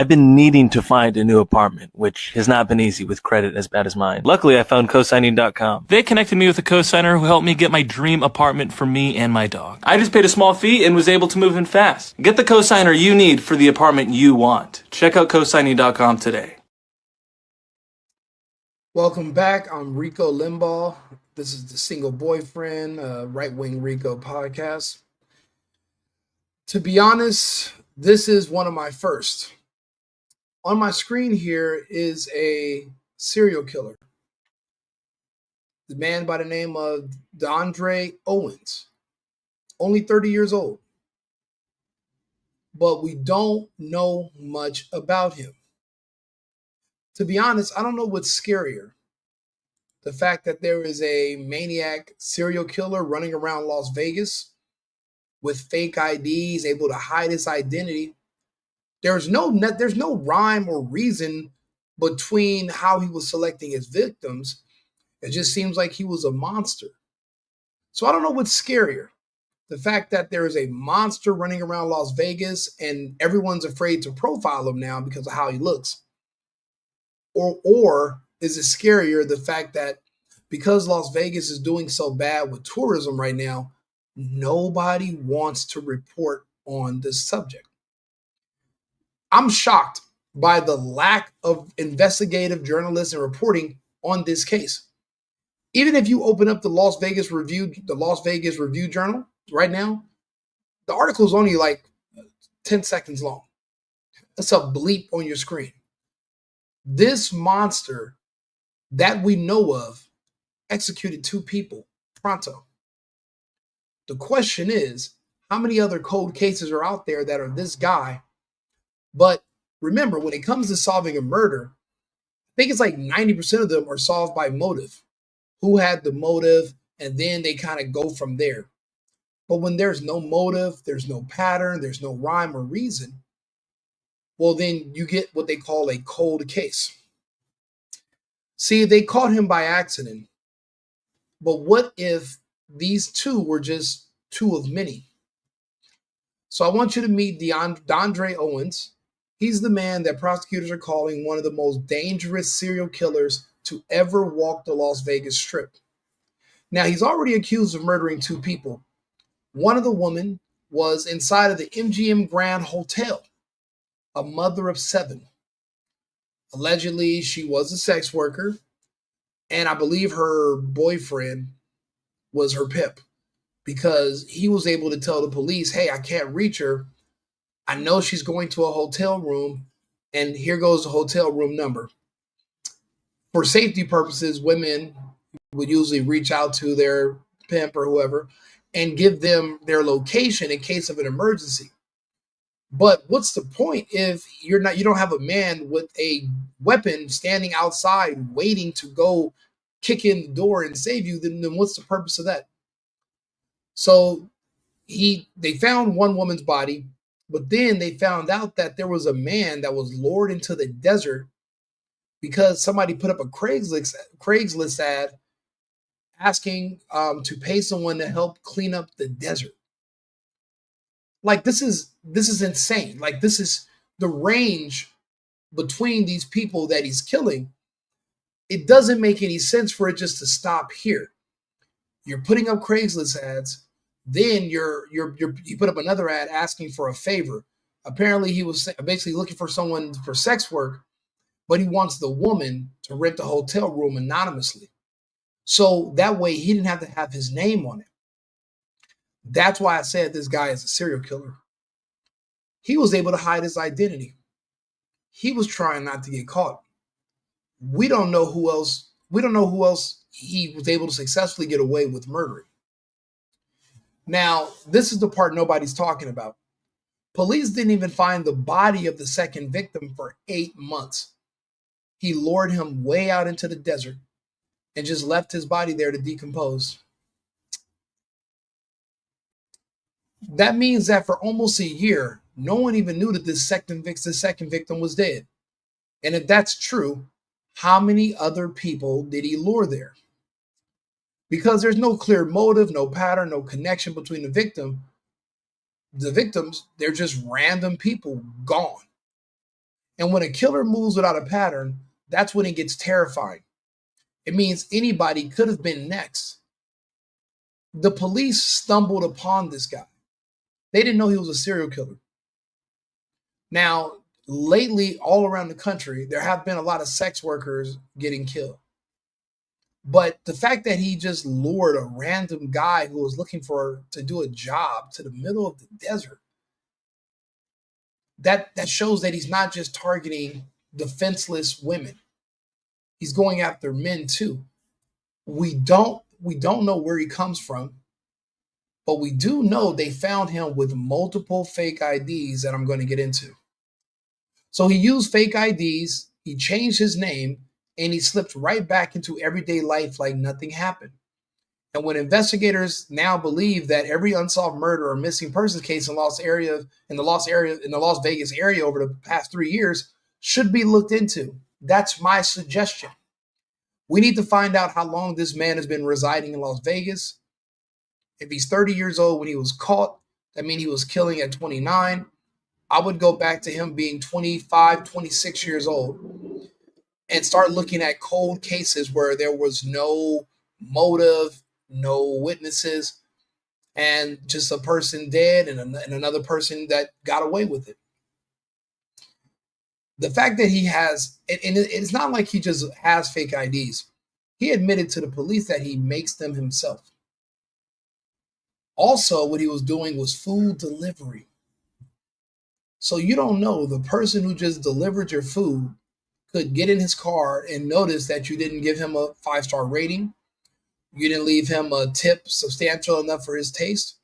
I've been needing to find a new apartment, which has not been easy with credit as bad as mine. Luckily, I found cosigning.com. They connected me with a cosigner who helped me get my dream apartment for me and my dog. I just paid a small fee and was able to move in fast. Get the cosigner you need for the apartment you want. Check out cosigning.com today. Welcome back. I'm Rico Limbaugh. This is the Single Boyfriend, Right-Wing Rico podcast. To be honest, this is one of my first. On my screen here is a serial killer. The man by the name of Dandre Owens, only 30 years old. But we don't know much about him. To be honest, I don't know what's scarier. The fact that there is a maniac serial killer running around Las Vegas with fake IDs, able to hide his identity. There's no rhyme or reason between how he was selecting his victims. It just seems like he was a monster. So I don't know what's scarier. The fact that there is a monster running around Las Vegas and everyone's afraid to profile him now because of how he looks. Or is it scarier the fact that because Las Vegas is doing so bad with tourism right now, nobody wants to report on this subject? I'm shocked by the lack of investigative journalism and reporting on this case. Even if you open up the Las Vegas Review Journal right now, the article is only like 10 seconds long. That's a bleep on your screen. This monster that we know of executed 2 people pronto. The question is, how many other cold cases are out there that are this guy? But remember, when it comes to solving a murder, I think it's like 90% of them are solved by motive. Who had the motive? And then they kind of go from there. But when there's no motive, there's no pattern, there's no rhyme or reason, well, then you get what they call a cold case. See, they caught him by accident. But what if these 2 were just 2 of many? So I want you to meet Dandre Owens. He's the man that prosecutors are calling one of the most dangerous serial killers to ever walk the Las Vegas Strip. Now, he's already accused of murdering 2 people. One of the women was inside of the MGM Grand Hotel, a mother of 7. Allegedly, she was a sex worker, and I believe her boyfriend was her pimp because he was able to tell the police, hey, I can't reach her. I know she's going to a hotel room, and here goes the hotel room number. For safety purposes, women would usually reach out to their pimp or whoever and give them their location in case of an emergency. But what's the point if you don't have a man with a weapon standing outside waiting to go kick in the door and save you? Then what's the purpose of that? So they found one woman's body, but then they found out that there was a man that was lured into the desert because somebody put up a Craigslist ad asking to pay someone to help clean up the desert. Like, this is insane. Like, this is the range between these people that he's killing. It doesn't make any sense for it just to stop here. You're putting up Craigslist ads, then you put up another ad asking for a favor. Apparently, he was basically looking for someone for sex work, but he wants the woman to rent the hotel room anonymously. So that way he didn't have to have his name on it. That's why I said this guy is a serial killer. He was able to hide his identity. He was trying not to get caught. We don't know who else he was able to successfully get away with murdering. Now, this is the part nobody's talking about. Police didn't even find the body of the second victim for 8 months. He lured him way out into the desert and just left his body there to decompose. That means that for almost a year, no one even knew that the second victim was dead. And if that's true, how many other people did he lure there? Because there's no clear motive, no pattern, no connection between the victims, they're just random people gone. And when a killer moves without a pattern, that's when it gets terrifying. It means anybody could have been next. The police stumbled upon this guy. They didn't know he was a serial killer. Now, lately, all around the country, there have been a lot of sex workers getting killed. But the fact that he just lured a random guy who was looking to do a job to the middle of the desert, that shows that he's not just targeting defenseless women. He's going after men too. We don't know where he comes from, but we do know they found him with multiple fake IDs that I'm going to get into. So he used fake IDs, he changed his name, and he slipped right back into everyday life like nothing happened. And when investigators now believe that every unsolved murder or missing persons case in the Las Vegas area over the past 3 years should be looked into. That's my suggestion. We need to find out how long this man has been residing in Las Vegas. If he's 30 years old when he was caught, that means he was killing at 29. I would go back to him being 25, 26 years old and start looking at cold cases where there was no motive, no witnesses, and just a person dead and another person that got away with it. The fact that he has, and it's not like he just has fake IDs. He admitted to the police that he makes them himself. Also, what he was doing was food delivery. So you don't know, the person who just delivered your food could get in his car and notice that you didn't give him a 5-star rating. You didn't leave him a tip substantial enough for his taste.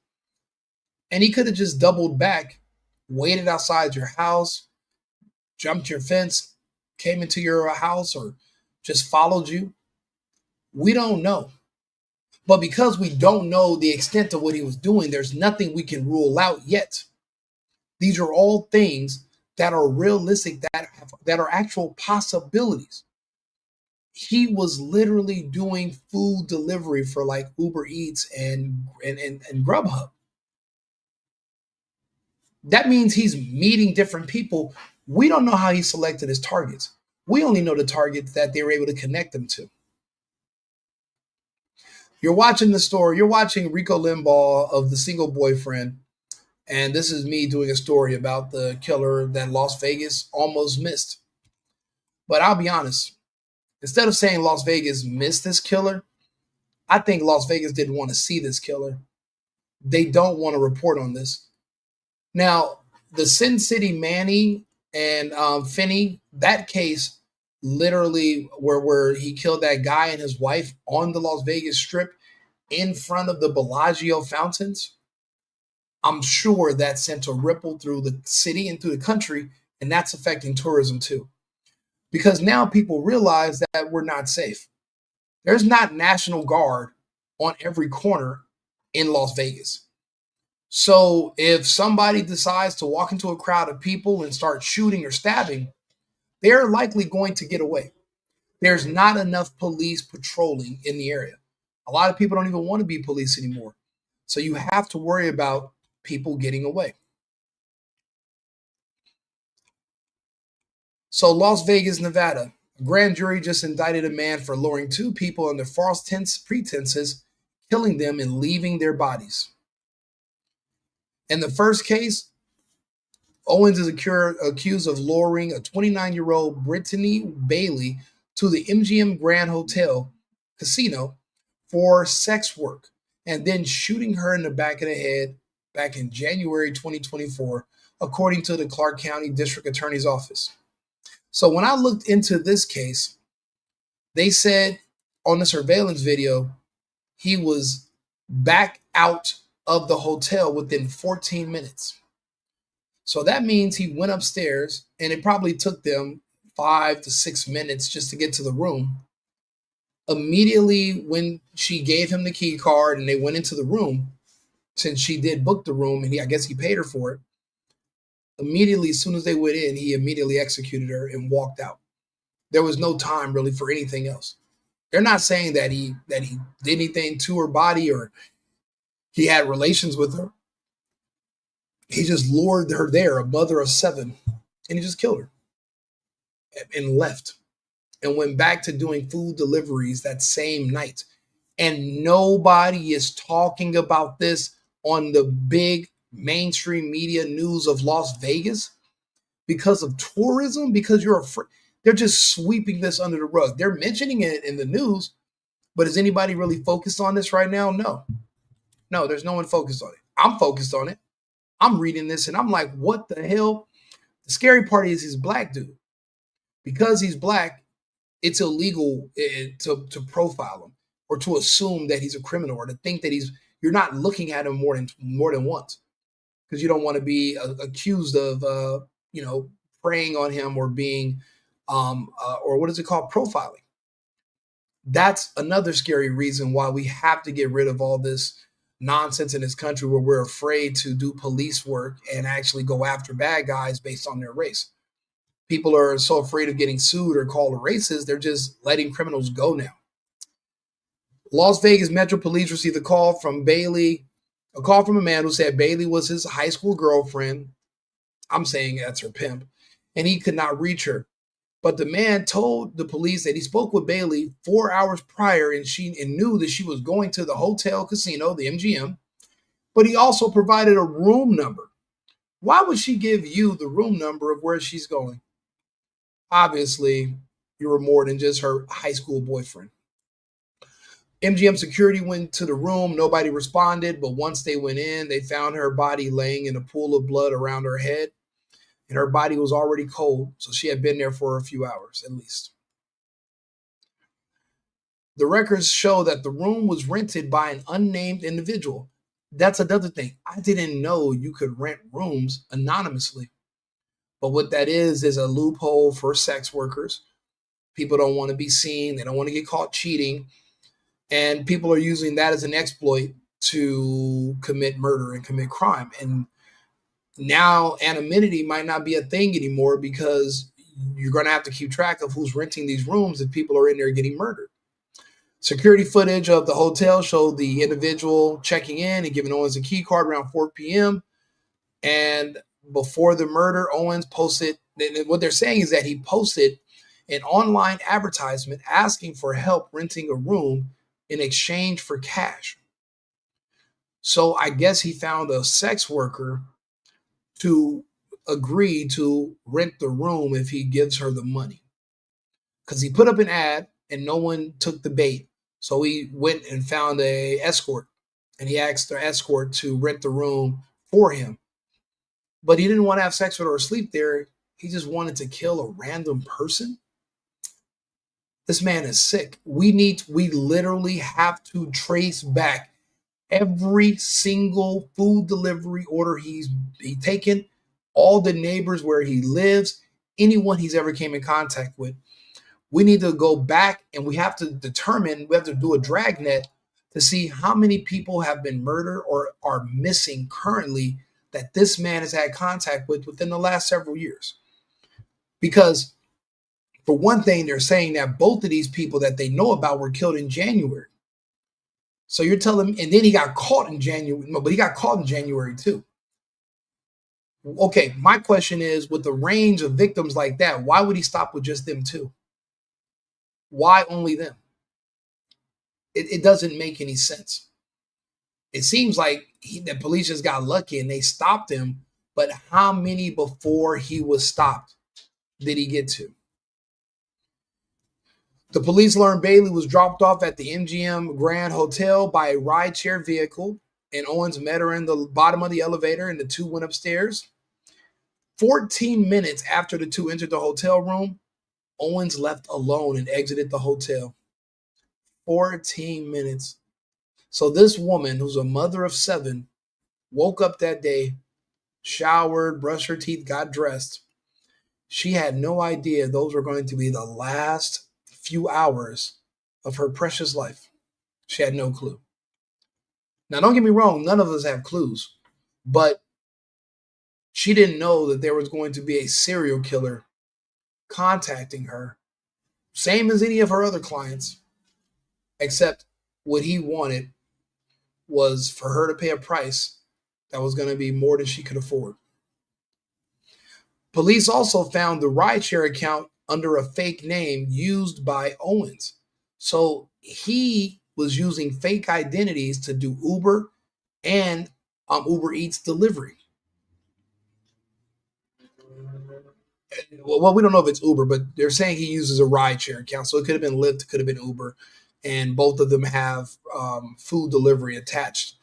And he could have just doubled back, waited outside your house, jumped your fence, came into your house, or just followed you. We don't know. But because we don't know the extent of what he was doing, there's nothing we can rule out yet. These are all things that are realistic, that are actual possibilities. He was literally doing food delivery for like Uber Eats and Grubhub. That means he's meeting different people. We don't know how he selected his targets. We only know the targets that they were able to connect them to. You're watching the story. You're watching Rico Limbaugh of The Single Boyfriend. And this is me doing a story about the killer that Las Vegas almost missed. But I'll be honest. Instead of saying Las Vegas missed this killer, I think Las Vegas didn't want to see this killer. They don't want to report on this. Now, the Sin City Manny and Finney, that case literally where he killed that guy and his wife on the Las Vegas Strip in front of the Bellagio fountains, I'm sure that sent a ripple through the city and through the country, and that's affecting tourism too. Because now people realize that we're not safe. There's not National Guard on every corner in Las Vegas. So if somebody decides to walk into a crowd of people and start shooting or stabbing, they're likely going to get away. There's not enough police patrolling in the area. A lot of people don't even want to be police anymore. So you have to worry about people getting away. So Las Vegas, Nevada, a grand jury just indicted a man for luring 2 people under false pretenses, killing them and leaving their bodies. In the first case, Owens is accused of luring a 29-year-old Brittani Bailey to the MGM Grand Hotel casino for sex work and then shooting her in the back of the head back in January 2024, according to the Clark County District Attorney's Office. So when I looked into this case, they said on the surveillance video, he was back out of the hotel within 14 minutes. So that means he went upstairs, and it probably took them 5 to 6 minutes just to get to the room. Immediately when she gave him the key card and they went into the room, since she did book the room and I guess he paid her for it, immediately, as soon as they went in, he immediately executed her and walked out. There was no time really for anything else. They're not saying that he did anything to her body or he had relations with her. He just lured her there, a mother of 7, and he just killed her. and left and went back to doing food deliveries that same night. And nobody is talking about this on the big mainstream media news of Las Vegas because of tourism, because you're afraid. They're just sweeping this under the rug. They're mentioning it in the news, but is anybody really focused on this right now? No. No, there's no one focused on it. I'm focused on it. I'm reading this and I'm like, what the hell? The scary part is he's black, dude. Because he's black, it's illegal to profile him or to assume that he's a criminal or to think that you're not looking at him more than once because you don't want to be accused of preying on him or being or what is it called, profiling. That's another scary reason why we have to get rid of all this nonsense in this country where we're afraid to do police work and actually go after bad guys based on their race. People are so afraid of getting sued or called a racist, they're just letting criminals go now. Las Vegas Metro Police received a call from a man who said Bailey was his high school girlfriend. I'm saying that's her pimp, and he could not reach her. But the man told the police that he spoke with Bailey 4 hours prior and knew that she was going to the hotel casino, the MGM, but he also provided a room number. Why would she give you the room number of where she's going? Obviously, you were more than just her high school boyfriend. MGM security went to the room. Nobody responded, but once they went in, they found her body laying in a pool of blood around her head. And her body was already cold, so she had been there for a few hours at least. The records show that the room was rented by an unnamed individual. That's another thing. I didn't know you could rent rooms anonymously. But what that is a loophole for sex workers. People don't want to be seen. They don't want to get caught cheating. And people are using that as an exploit to commit murder and commit crime. And now anonymity might not be a thing anymore because you're going to have to keep track of who's renting these rooms if people are in there getting murdered. Security footage of the hotel showed the individual checking in and giving Owens a key card around 4 p.m. And before the murder, Owens posted, what they're saying is that he posted an online advertisement asking for help renting a room in exchange for cash. So I guess he found a sex worker to agree to rent the room if he gives her the money. Because he put up an ad and no one took the bait. So he went and found a escort and he asked the escort to rent the room for him. But he didn't want to have sex with her or sleep there. He just wanted to kill a random person. This man is sick. We literally have to trace back every single food delivery order he's taken, all the neighbors where he lives, anyone he's ever came in contact with. We need to go back and we have to do a dragnet to see how many people have been murdered or are missing currently that this man has had contact with within the last several years. Because for one thing, they're saying that both of these people that they know about were killed in January. So you're telling me, and then he got caught in January. No, but he got caught in January too. Okay, my question is, with the range of victims like that, why would he stop with just them two? Why only them? It doesn't make any sense. It seems like the police just got lucky and they stopped him, but how many before he was stopped did he get to? The police learned Bailey was dropped off at the MGM Grand Hotel by a rideshare vehicle, and Owens met her in the bottom of the elevator, and the two went upstairs. 14 minutes after the two entered the hotel room, Owens left alone and exited the hotel. 14 minutes. So this woman, who's a mother of 7, woke up that day, showered, brushed her teeth, got dressed. She had no idea those were going to be the last few hours of her precious life. She had no clue. Now, don't get me wrong, none of us have clues, but she didn't know that there was going to be a serial killer contacting her, same as any of her other clients, except what he wanted was for her to pay a price that was going to be more than she could afford. Police also found the rideshare account under a fake name used by Owens. So he was using fake identities to do Uber and Uber Eats delivery. Well, we don't know if it's Uber, but they're saying he uses a rideshare account. So it could have been Lyft, could have been Uber, and both of them have food delivery attached.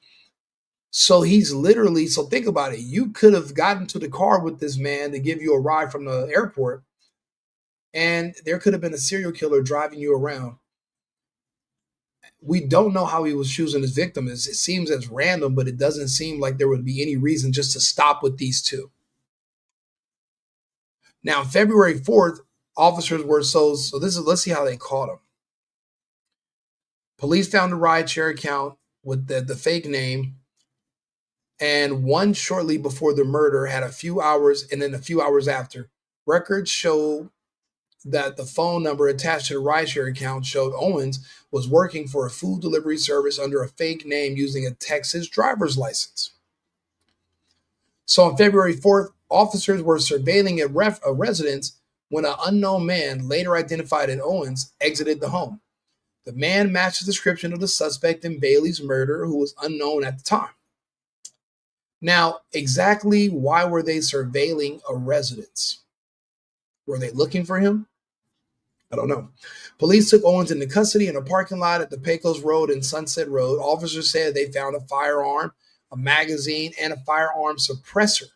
So he's literally, so think about it. You could have gotten to the car with this man to give you a ride from the airport, and there could have been a serial killer driving you around. We don't know how he was choosing his victim. It seems as random, but it doesn't seem like there would be any reason just to stop with these two. Now, February 4th, officers were let's see how they caught him. Police found a rideshare account with the fake name, and one shortly before the murder had a few hours, and then a few hours after. Records show that the phone number attached to the rideshare account showed Owens was working for a food delivery service under a fake name using a Texas driver's license. So on February 4th, officers were surveilling a residence when an unknown man, later identified as Owens, exited the home. The man matched the description of the suspect in Bailey's murder, who was unknown at the time. Now, exactly why were they surveilling a residence? Were they looking for him? I don't know. Police took Owens into custody in a parking lot at the Pecos Road and Sunset Road. Officers said they found a firearm, a magazine, and a firearm suppressor.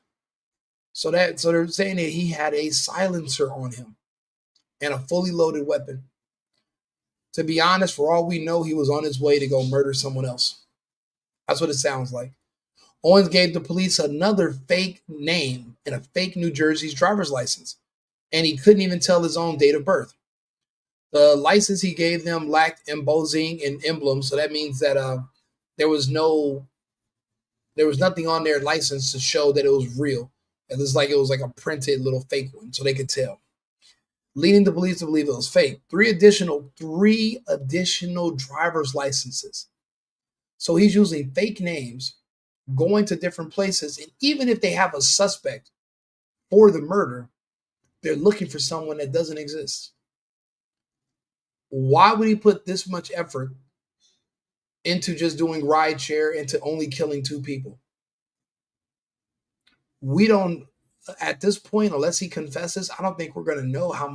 So they're saying that he had a silencer on him and a fully loaded weapon. To be honest, for all we know, he was on his way to go murder someone else. That's what it sounds like. Owens gave the police another fake name and a fake New Jersey's driver's license, and he couldn't even tell his own date of birth. The license he gave them lacked embossing and emblems, so that means that there was nothing on their license to show that it was real. It was like a printed little fake one, so they could tell, leading the police to believe it was fake. Three additional driver's licenses. So he's using fake names, going to different places, and even if they have a suspect for the murder, they're looking for someone that doesn't exist. Why would he put this much effort into just doing rideshare, into only killing two people? We don't, at this point, unless he confesses, I don't think we're going to know how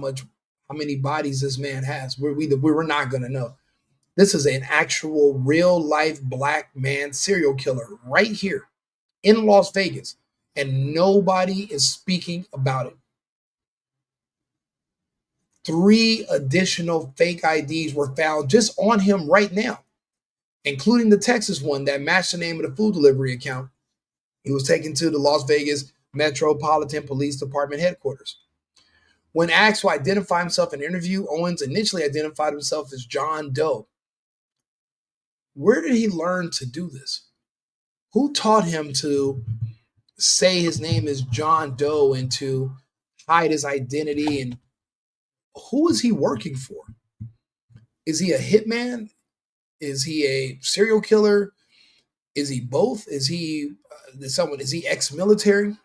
many bodies this man has. We're not going to know. This is an actual real life black man serial killer right here in Las Vegas, and nobody is speaking about it. 3 additional fake IDs were found just on him right now, including the Texas one that matched the name of the food delivery account. He was taken to the Las Vegas Metropolitan Police Department headquarters. When asked to identify himself in an interview, Owens initially identified himself as John Doe. Where did he learn to do this? Who taught him to say his name is John Doe and to hide his identity? And who is he working for? Is he a hitman? Is he a serial killer? Is he both? Is he ex-military?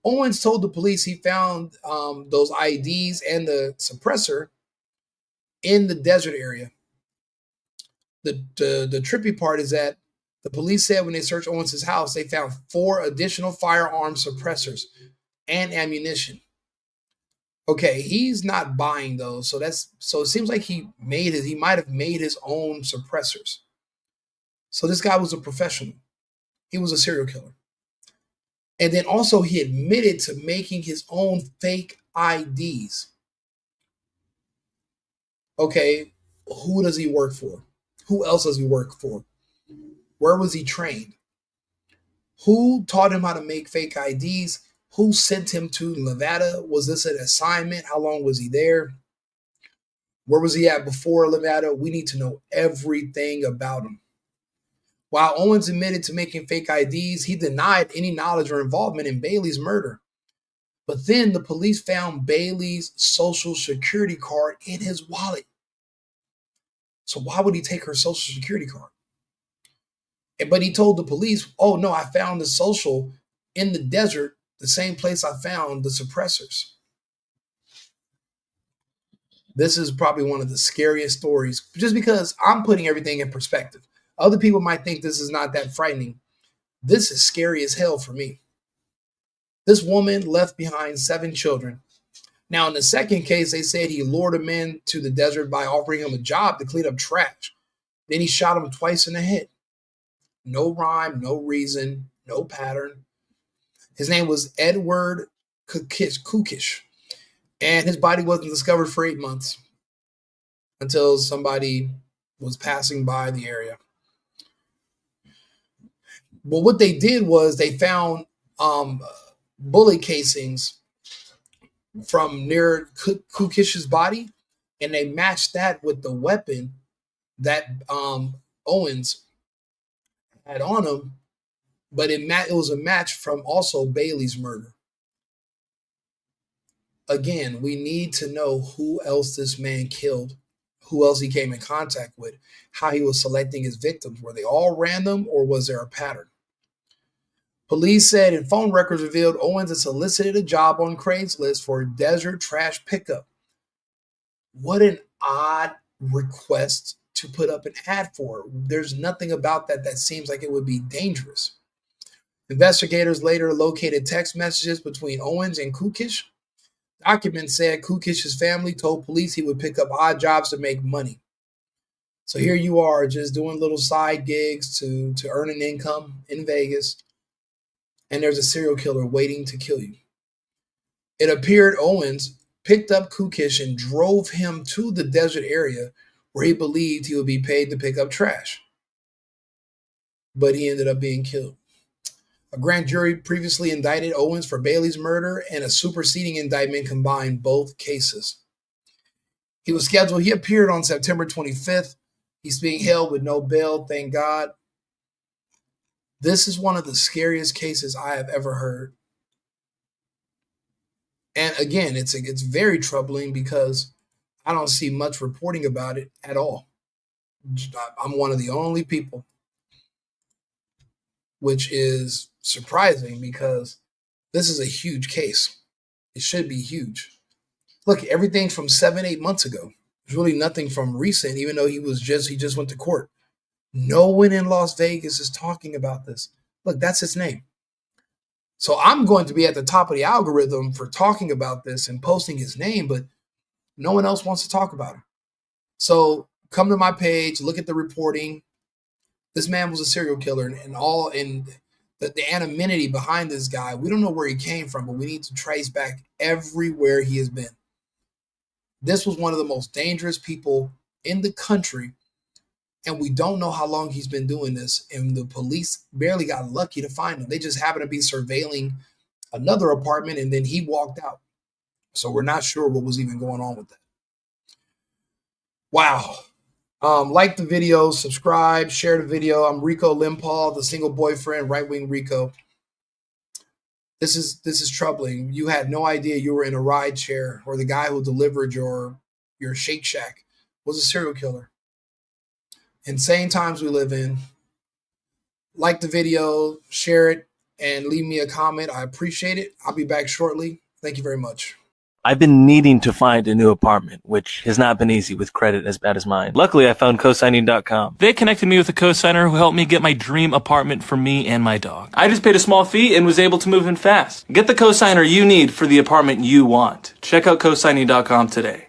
Owens told the police he found those IDs and the suppressor in the desert area. The trippy part is that the police said when they searched Owens' house, they found 4 additional firearm suppressors and ammunition. Okay, he's not buying those, so it seems like he might have made his own suppressors. So this guy was a professional. He was a serial killer. And then also he admitted to making his own fake IDs. Okay, who does he work for? Who else does he work for? Where was he trained? Who taught him how to make fake IDs? Who sent him to Nevada? Was this an assignment? How long was he there? Where was he at before Nevada? We need to know everything about him. While Owens admitted to making fake IDs, he denied any knowledge or involvement in Bailey's murder. But then the police found Bailey's social security card in his wallet. So why would he take her social security card? But he told the police, oh no, I found the social in the desert, the same place I found the suppressors. This is probably one of the scariest stories just because I'm putting everything in perspective. Other people might think this is not that frightening. This is scary as hell for me. This woman left behind 7 children. Now, in the second case, they said he lured him into the desert by offering him a job to clean up trash. Then he shot him twice in the head. No rhyme, no reason, no pattern. His name was Edward Kukish, and his body wasn't discovered for 8 months until somebody was passing by the area. But what they did was they found bullet casings from near Kukish's body, and they matched that with the weapon that Owens had on him, but it was a match from also Bailey's murder. Again, we need to know who else this man killed, who else he came in contact with, how he was selecting his victims. Were they all random or was there a pattern? Police said in phone records revealed Owens had solicited a job on Craigslist for a desert trash pickup. What an odd request to put up an ad for. There's nothing about that seems like it would be dangerous. Investigators later located text messages between Owens and Kukish. Documents said Kukish's family told police he would pick up odd jobs to make money. So here you are just doing little side gigs to earn an income in Vegas, and there's a serial killer waiting to kill you. It appeared Owens picked up Kukish and drove him to the desert area where he believed he would be paid to pick up trash. But he ended up being killed. A grand jury previously indicted Owens for Bailey's murder, and a superseding indictment combined both cases. He appeared on September 25th. He's being held with no bail, thank God. This is one of the scariest cases I have ever heard. And again, it's very troubling because I don't see much reporting about it at all. I'm one of the only people, which is surprising because this is a huge case. It should be huge. Look, everything from 7-8 months ago. There's really nothing from recent, even though he just went to court. No one in Las Vegas is talking about this. Look, that's his name. So I'm going to be at the top of the algorithm for talking about this and posting his name, but no one else wants to talk about him. So come to my page, look at the reporting. This man was a serial killer, and the anonymity behind this guy, we don't know where he came from, but we need to trace back everywhere he has been. This was one of the most dangerous people in the country, and we don't know how long he's been doing this, and the police barely got lucky to find him. They just happened to be surveilling another apartment, and then he walked out. So we're not sure what was even going on with that. Wow. Like the video, subscribe, share the video. I'm Rico Limbaugh, the single boyfriend, right-wing Rico. This is troubling. You had no idea you were in a ride chair, or the guy who delivered your Shake Shack was a serial killer. Insane times we live in. Like the video, share it, and leave me a comment. I appreciate it. I'll be back shortly. Thank you very much. I've been needing to find a new apartment, which has not been easy with credit as bad as mine. Luckily, I found cosigning.com. They connected me with a cosigner who helped me get my dream apartment for me and my dog. I just paid a small fee and was able to move in fast. Get the cosigner you need for the apartment you want. Check out cosigning.com today.